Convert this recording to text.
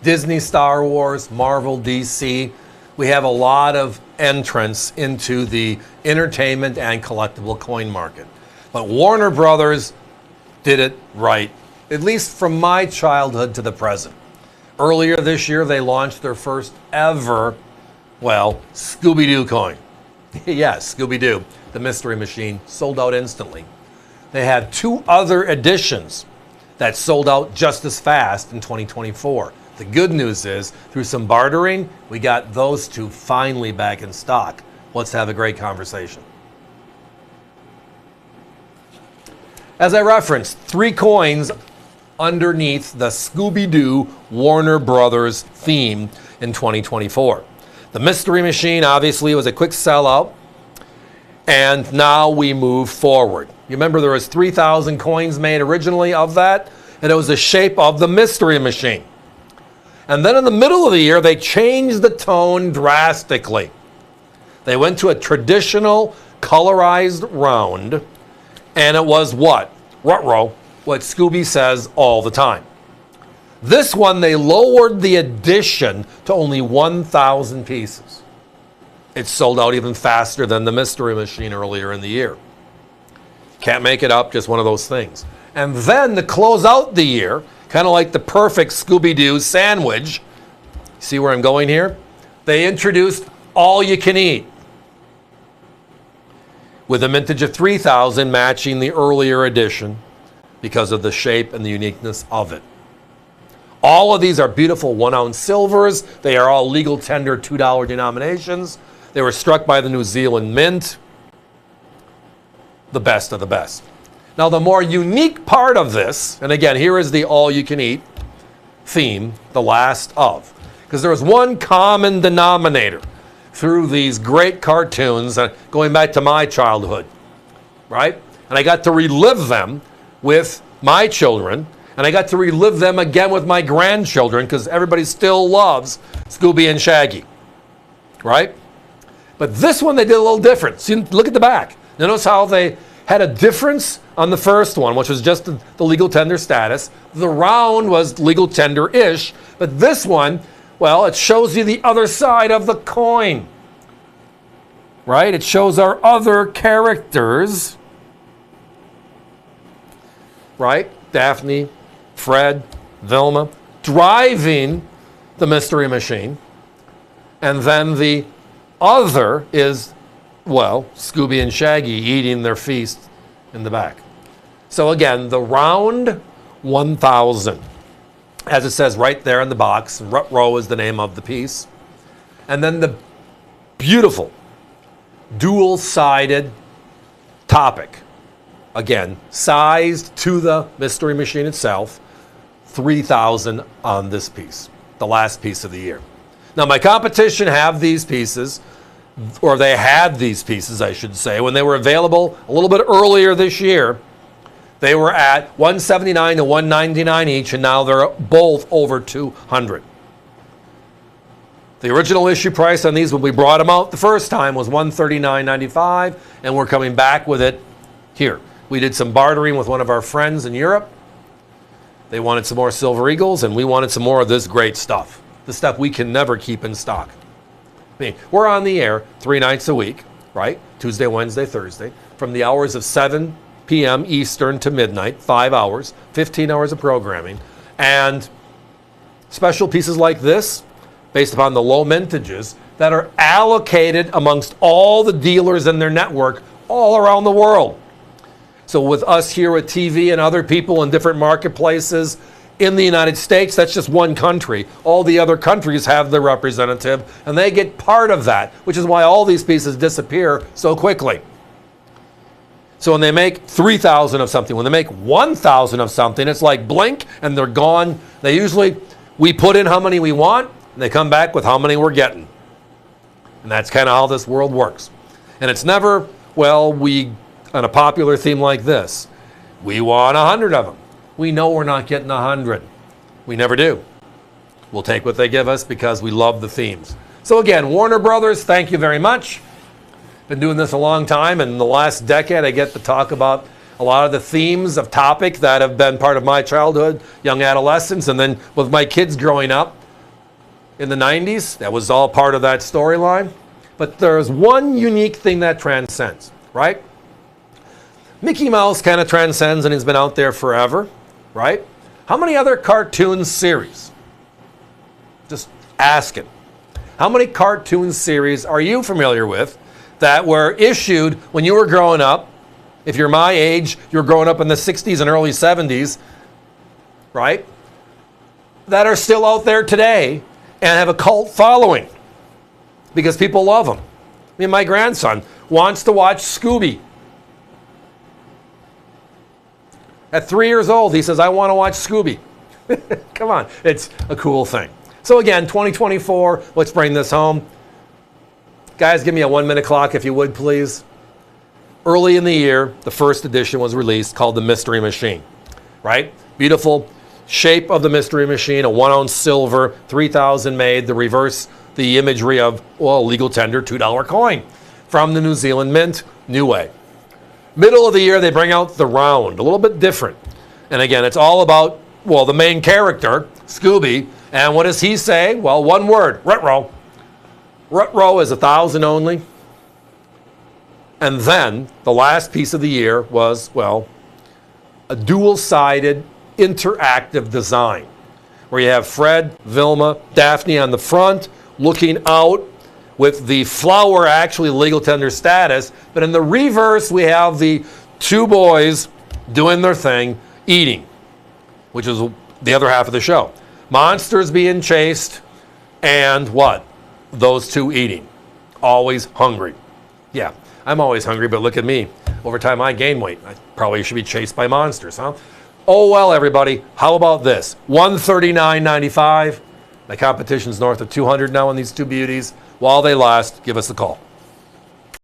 Disney, Star Wars, Marvel, DC. We have a lot of entrants into the entertainment and collectible coin market. But Warner Brothers did it right, at least from my childhood to the present. Earlier this year, they launched their first ever, Scooby-Doo coin. Yes, Scooby-Doo, the mystery machine, sold out instantly. They had 2 other editions that sold out just as fast in 2024. The good news is, through some bartering, we got those 2 finally back in stock. Let's have a great conversation. As I referenced, 3 coins underneath the Scooby-Doo Warner Brothers theme in 2024. The mystery machine obviously was a quick sellout, and now we move forward. You remember there was 3,000 coins made originally of that, and it was the shape of the mystery machine. And then in the middle of the year, they changed the tone drastically. They went to a traditional colorized round, and it was what? Ruh-roh, what Scooby says all the time. This one, they lowered the edition to only 1,000 pieces. It sold out even faster than the mystery machine earlier in the year. Can't make it up, just one of those things. And then to close out the year, kind of like the perfect Scooby-Doo sandwich, see where I'm going here? They introduced all you can eat, with a mintage of 3,000 matching the earlier edition because of the shape and the uniqueness of it. All of these are beautiful 1-ounce silvers. They are all legal tender $2 denominations. They were struck by the New Zealand Mint. The best of the best. Now, the more unique part of this, and again, here is the all-you-can-eat theme, the last of, because there was one common denominator through these great cartoons, going back to my childhood, right? And I got to relive them with my children, and I got to relive them again with my grandchildren, because everybody still loves Scooby and Shaggy, right? But this one, they did a little different. See, look at the back. Notice how they had a difference on the first one, which was just the legal tender status. The round was legal tender-ish, but this one, well, it shows you the other side of the coin, right? It shows our other characters, right? Daphne, Fred, Velma, driving the mystery machine. And then the other is, Scooby and Shaggy eating their feast in the back. So again, the round 1,000. As it says right there in the box, Ruh-roh is the name of the piece. And then the beautiful dual-sided topic. Again, sized to the mystery machine itself, 3,000 on this piece, the last piece of the year. Now, my competition have these pieces, or they had these pieces, I should say, when they were available a little bit earlier this year. They were at $179 to $199 each, and now they're both over $200. The original issue price on these when we brought them out the first time was $139.95, and we're coming back with it here. We did some bartering with one of our friends in Europe. They wanted some more Silver Eagles, and we wanted some more of this great stuff, the stuff we can never keep in stock. I mean, we're on the air 3 nights a week, right? Tuesday, Wednesday, Thursday, from the hours of 7 p.m. Eastern to midnight, 5 hours, 15 hours of programming. And special pieces like this, based upon the low mintages, that are allocated amongst all the dealers in their network all around the world. So with us here at TV and other people in different marketplaces in the United States, that's just one country. All the other countries have their representative, and they get part of that, which is why all these pieces disappear so quickly. So when they make 3,000 of something, when they make 1,000 of something, it's like blink and they're gone. We put in how many we want, and they come back with how many we're getting. And that's kind of how this world works. And it's never, on a popular theme like this, we want 100 of them. We know we're not getting 100. We never do. We'll take what they give us because we love the themes. So again, Warner Brothers, thank you very much. Been doing this a long time, and in the last decade I get to talk about a lot of the themes of topic that have been part of my childhood, young adolescence, and then with my kids growing up, in the 90s. That was all part of that storyline. But there's one unique thing that transcends, right? Mickey Mouse kind of transcends and he's been out there forever, right? How many other cartoon series? Just asking. How many cartoon series are you familiar with that were issued when you were growing up? If you're my age, you were growing up in the 60s and early 70s, right? That are still out there today and have a cult following because people love them. I mean, my grandson wants to watch Scooby. At 3 years old, he says, I want to watch Scooby. Come on, it's a cool thing. So again, 2024, let's bring this home. Guys, give me a 1 minute clock if you would, please. Early in the year, the first edition was released called the Mystery Machine, right? Beautiful shape of the Mystery Machine, a 1 ounce silver, 3,000 made, the reverse, the imagery of, well, legal tender $2 coin from the New Zealand Mint, new way. Middle of the year, they bring out the round, a little bit different. And again, it's all about, well, the main character, Scooby. And what does he say? Well, one word, Ruh-roh. Ruh-roh is 1,000 only. And then the last piece of the year was, well, a dual-sided interactive design where you have Fred, Vilma, Daphne on the front looking out with the flower actually legal tender status. But in the reverse, we have the two boys doing their thing, eating, which is the other half of the show. Monsters being chased and what? Those two eating. Always hungry. Yeah, I'm always hungry, but look at me. Over time, I gain weight. I probably should be chased by monsters, huh? Oh, well, everybody, how about this? $139.95. My competition's north of $200 now on these two beauties. While they last, give us a call.